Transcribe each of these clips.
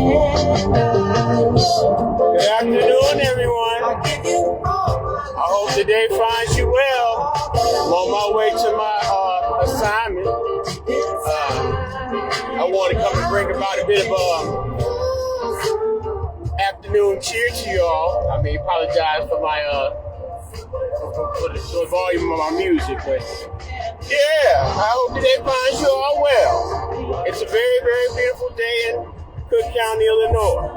Good afternoon, everyone. I hope today finds you well. I'm on my way to my assignment. I want to come and bring about a bit of afternoon cheer to y'all. I mean, apologize for my for the volume of my music, but yeah, I hope today finds you all well. It's a very, very beautiful day in Cook County, Illinois.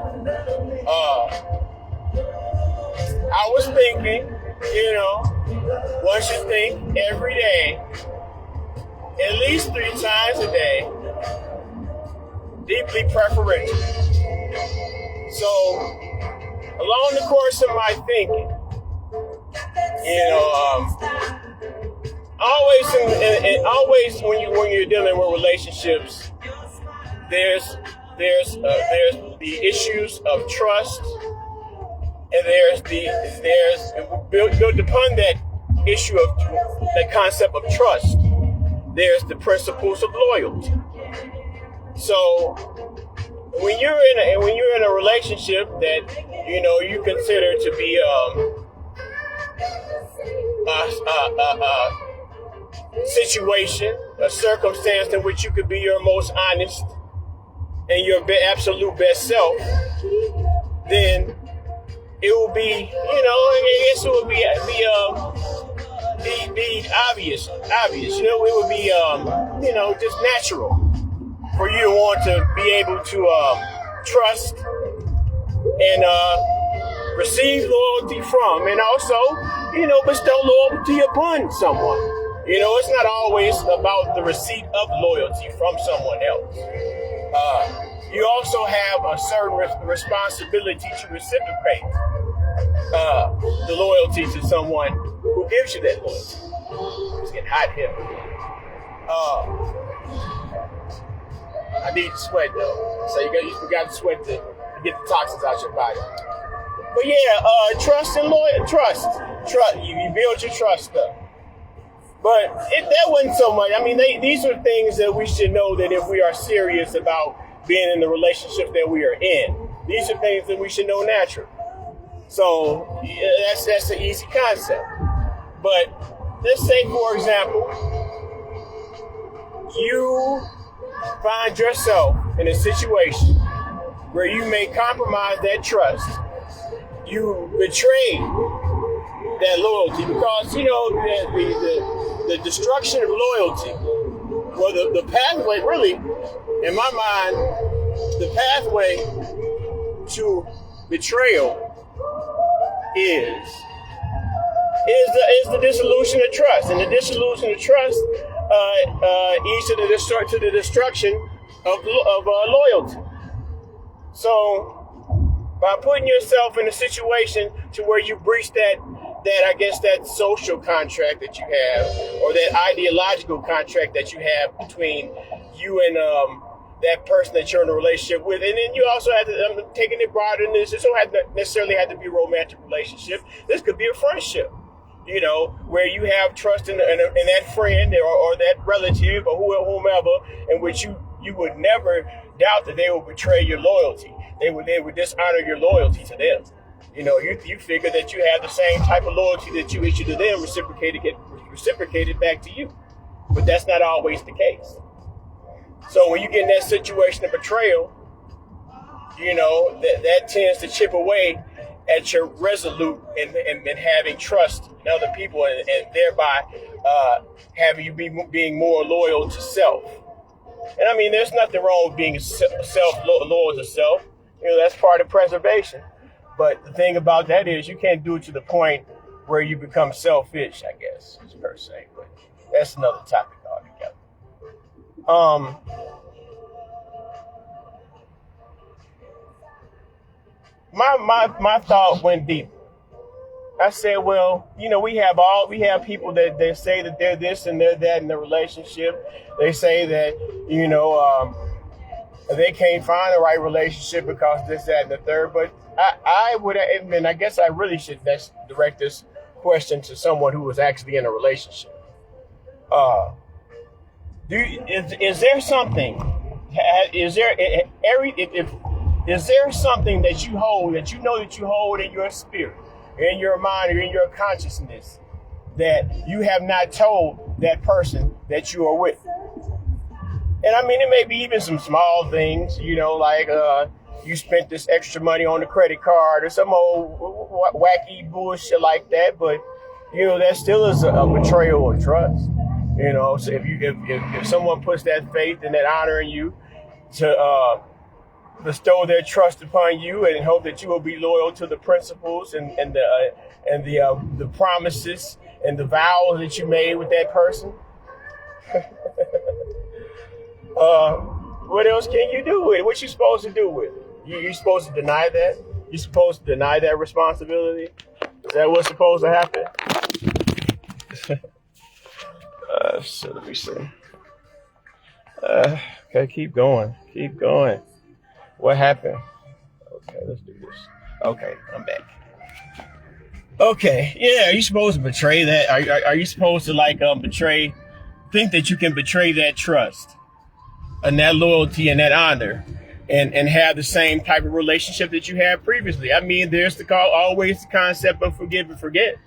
I was thinking, one should think every day, at least 3 times a day, deeply preferential. So, along the course of my thinking, always when you're dealing with relationships, there's the issues of trust, and there's built upon that issue of that concept of trust, there's the principles of loyalty. So when you're in a relationship that you consider to be a situation, a circumstance in which you could be your most honest and your absolute best self, then it will be, I guess it would be obvious. It would be, just natural for you to want to be able to trust and receive loyalty from, and also, bestow loyalty upon someone. It's not always about the receipt of loyalty from someone else. You also have a certain responsibility to reciprocate the loyalty to someone who gives you that loyalty. It's getting hot here. I need to sweat though, so you got to sweat to get the toxins out your body. But yeah, trust and trust. You build your trust up. But that wasn't so much. I mean, these are things that we should know, that if we are serious about being in the relationship that we are in, these are things that we should know naturally. So that's an easy concept. But let's say, for example, you find yourself in a situation where you may compromise that trust. You betray that loyalty because, the destruction of loyalty, well, the pathway, really, in my mind, the pathway to betrayal is the dissolution of trust. And the dissolution of trust leads to the destruction of loyalty. So, by putting yourself in a situation to where you breach that social contract that you have, or that ideological contract that you have between you and that person that you're in a relationship with. And then you also have to, I'm taking it broader than this, it don't necessarily have to be a romantic relationship. This could be a friendship, where you have trust in that friend or that relative or whomever, in which you would never doubt that they will betray your loyalty. They would dishonor your loyalty to them. You figure that you have the same type of loyalty that you issue to them reciprocated back to you. But that's not always the case. So when you get in that situation of betrayal, that tends to chip away at your resolute and having trust in other people, and thereby having you being more loyal to self. And I mean, there's nothing wrong with being loyal to self. That's part of preservation. But the thing about that is you can't do it to the point where you become selfish, I guess, per se. But that's another topic altogether. My thought went deep. I said, well, we have people that they say that they're this and they're that in the relationship. They say that, they can't find the right relationship because this, that, and the third. But I guess I really should direct this question to someone who was actually in a relationship. Is there something? Is there if Is there something that you hold, that you know that you hold in your spirit, in your mind, or in your consciousness, that you have not told that person that you are with? And I mean, it may be even some small things, you know, like you spent this extra money on the credit card or some old wacky bullshit like that. But, you know, that still is a betrayal of trust. You know, so if someone puts that faith and that honor in you to bestow their trust upon you and hope that you will be loyal to the principles and the promises and the vows that you made with that person, what else can you do with it? What you supposed to do with it? You supposed to deny that? You supposed to deny that responsibility? Is that what's supposed to happen? So let me see. Okay, keep going. Keep going. What happened? Okay, let's do this. Okay, I'm back. Okay, yeah, are you supposed to betray that? Are you supposed to think that you can betray that trust and that loyalty and that honor and have the same type of relationship that you had previously? I mean, there's always the concept of forgive and forget.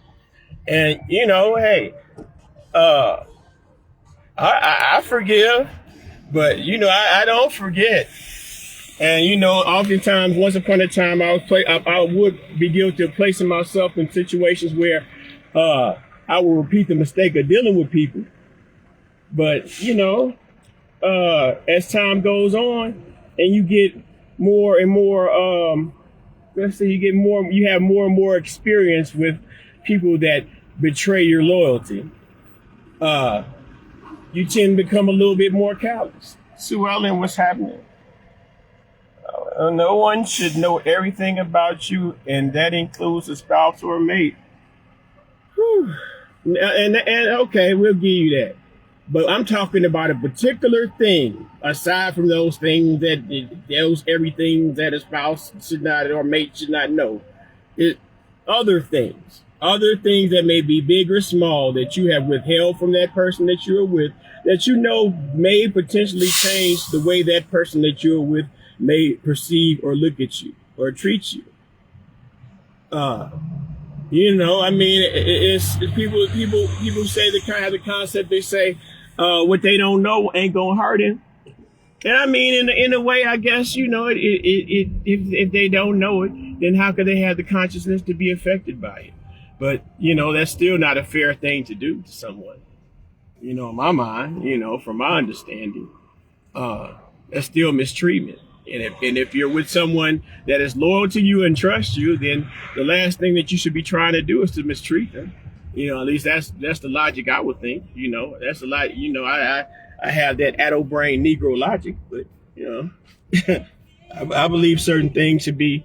And, you know, hey, I forgive, but, you know, I don't forget. And, you know, oftentimes, once upon a time, I would be guilty of placing myself in situations where I will repeat the mistake of dealing with people. But, you know, as time goes on and you get more and more, you have more and more experience with people that betray your loyalty, you tend to become a little bit more callous. Sue Ellen, what's happening? No one should know everything about you, and that includes a spouse or a mate. Whew. And okay, we'll give you that. But I'm talking about a particular thing, aside from those things everything that a spouse should not or mate should not know. Other things that may be big or small that you have withheld from that person that you're with, that you know may potentially change the way that person that you're with may perceive or look at you or treat you. You know, I mean, it's people say they kind of have the concept. They say what they don't know ain't gonna hurt him. And I mean, in a way, I guess, you know, if they don't know it, then how could they have the consciousness to be affected by it? But, you know, that's still not a fair thing to do to someone. You know, in my mind, you know, from my understanding, that's still mistreatment. And if you're with someone that is loyal to you and trusts you, then the last thing that you should be trying to do is to mistreat them. You know, at least that's the logic I would think. You know, that's a lot. You know, I have that adult brain Negro logic, but you know, I believe certain things should be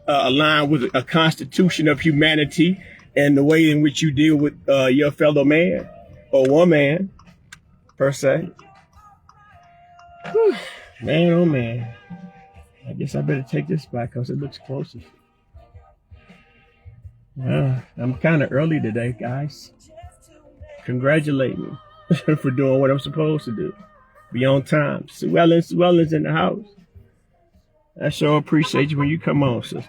aligned with a constitution of humanity and the way in which you deal with your fellow man or woman, per se. Whew. Man, oh man. I guess I better take this back because it looks closer. I'm kind of early today, guys. Congratulate me for doing what I'm supposed to do. Be on time. Sue Ellen's in the house. I sure appreciate you when you come on, sister.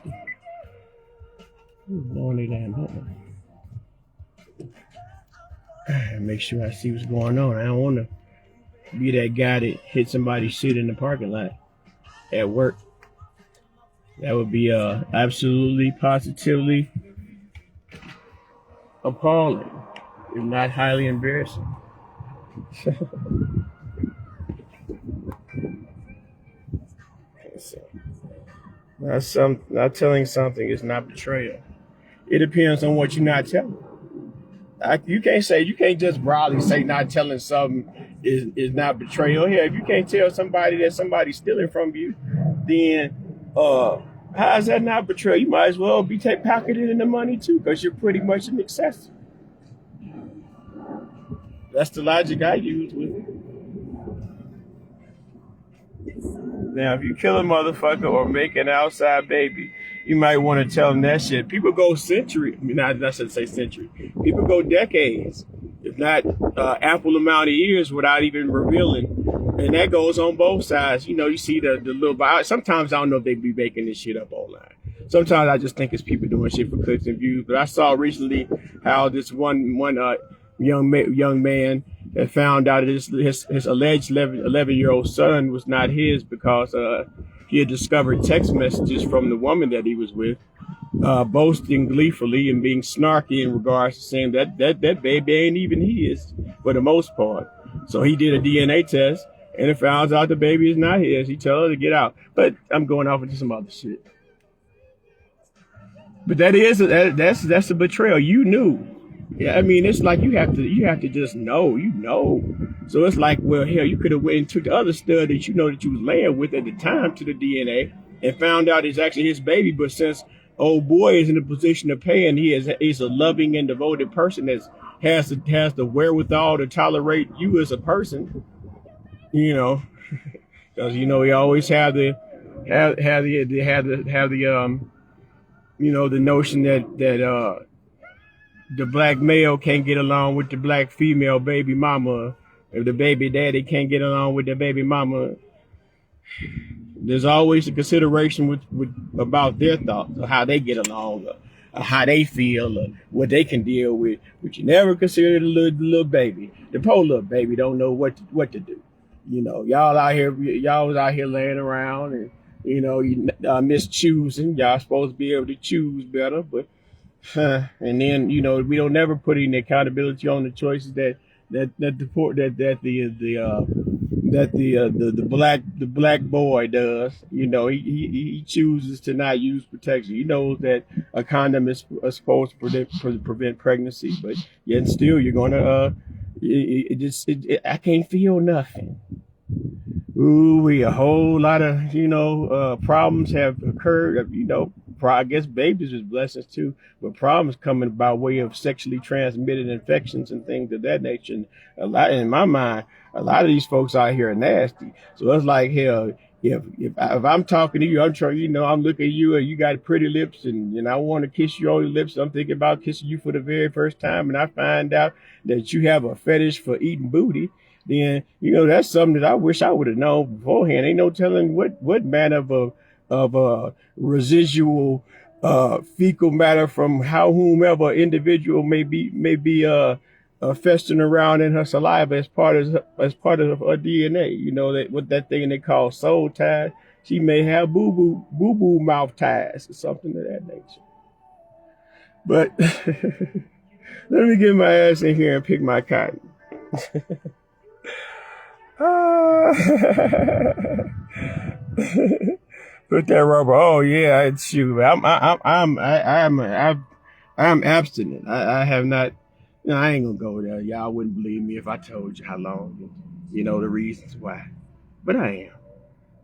Make sure I see what's going on. I don't want to be that guy that hit somebody's shit in the parking lot at work. That would be absolutely, positively appalling, if not highly embarrassing. Not telling something is not betrayal. It depends on what you're not telling. You can't just broadly say not telling something is not betrayal. Here, if you can't tell somebody that somebody's stealing from you, then how is that not betrayal? You might as well be pocketed in the money too, because you're pretty much an accessory. That's the logic I use with it. Now, if you kill a motherfucker or make an outside baby, you might want to tell them that shit. People go centuries. I mean, I shouldn't say century. People go decades if not ample amount of years without even revealing. And that goes on both sides. You know, you see the little, sometimes I don't know if they be making this shit up online. Sometimes I just think it's people doing shit for clicks and views. But I saw recently how this one young man had found out that his alleged 11-year-old son was not his because he had discovered text messages from the woman that he was with, boasting gleefully and being snarky in regards to saying that baby ain't even his for the most part. So he did a DNA test and it found out the baby is not his. He told her to get out. But I'm going off into some other shit. But that's a betrayal. You knew. Yeah, I mean, it's like you have to just know, So it's like, well, hell, you could have went and took the other stud that you know that you was laying with at the time to the DNA and found out it's actually his baby. But since old boy is in a position to pay and he's a loving and devoted person that has the wherewithal to tolerate you as a person, you know, because you know he always have the you know, the notion that the black male can't get along with the black female baby mama. If the baby daddy can't get along with the baby mama, there's always a consideration with about their thoughts or how they get along or how they feel or what they can deal with. But you never consider the little baby. The poor little baby don't know what to do. You know, y'all was out here laying around and, you know, you mischoosing. Y'all supposed to be able to choose better, but and then, you know, we don't never put any accountability on the choices that the black boy does. You know, he chooses to not use protection. He knows that a condom is supposed to prevent pregnancy, but yet still you're gonna I can't feel nothing. Ooh, a whole lot of, you know, problems have occurred. You know, I guess babies is blessings too, but problems coming by way of sexually transmitted infections and things of that nature. And a lot, in my mind, a lot of these folks out here are nasty. So it's like, hell, if I'm talking to you, I'm trying, you know, I'm looking at you and you got pretty lips and I want to kiss you on your lips. I'm thinking about kissing you for the very first time, and I find out that you have a fetish for eating booty. Then, you know, that's something that I wish I would have known beforehand. Ain't no telling what manner of residual fecal matter from whomever individual may be festering around in her saliva as part of her DNA. You know, that what that thing they call soul ties. She may have boo boo mouth ties or something of that nature. But let me get my ass in here and pick my cotton. Put that rubber. Oh yeah, it's shoot. I'm abstinent. I have not. You know, I ain't gonna go there. Y'all wouldn't believe me if I told you how long. You know the reasons why, but I am.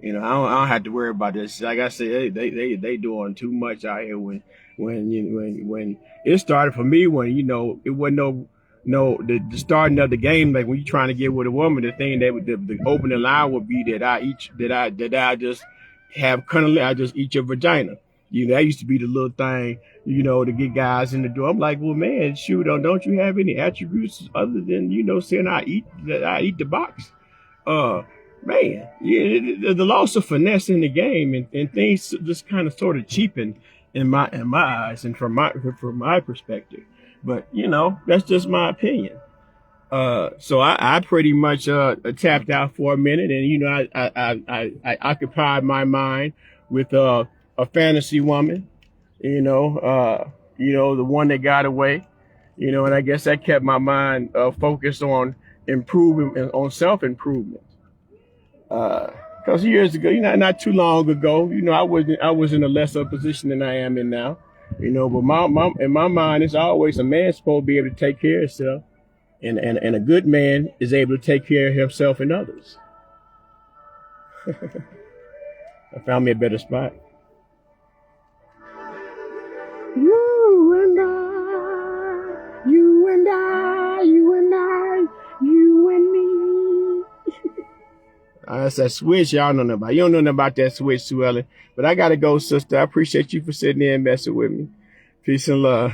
You know, I don't have to worry about this. Like I said, they doing too much out here. When it started for me, when you know it wasn't the starting of the game, like when you're trying to get with a woman, the thing that the opening line would be that I just have cunnilingus, I just eat your vagina. You know, that used to be the little thing, you know, to get guys in the door. I'm like, well, man, shoot, don't you have any attributes other than, you know, saying I eat the box? Man, yeah, the loss of finesse in the game and things just kind of sort of cheapen in my eyes and from my perspective. But, you know, that's just my opinion. So I pretty much tapped out for a minute, and you know I occupied my mind with a fantasy woman, you know the one that got away, you know, and I guess that kept my mind focused on improving, on self-improvement. Because years ago, you know, not too long ago, you know, I was in a lesser position than I am in now, you know. But in my mind, it's always a man supposed to be able to take care of himself. And a good man is able to take care of himself and others. I found me a better spot. You and I, you and I, you and I, you and me. That's that switch y'all don't know about. You don't know nothing about that switch, Sue Ellen. But I gotta go, sister. I appreciate you for sitting there and messing with me. Peace and love.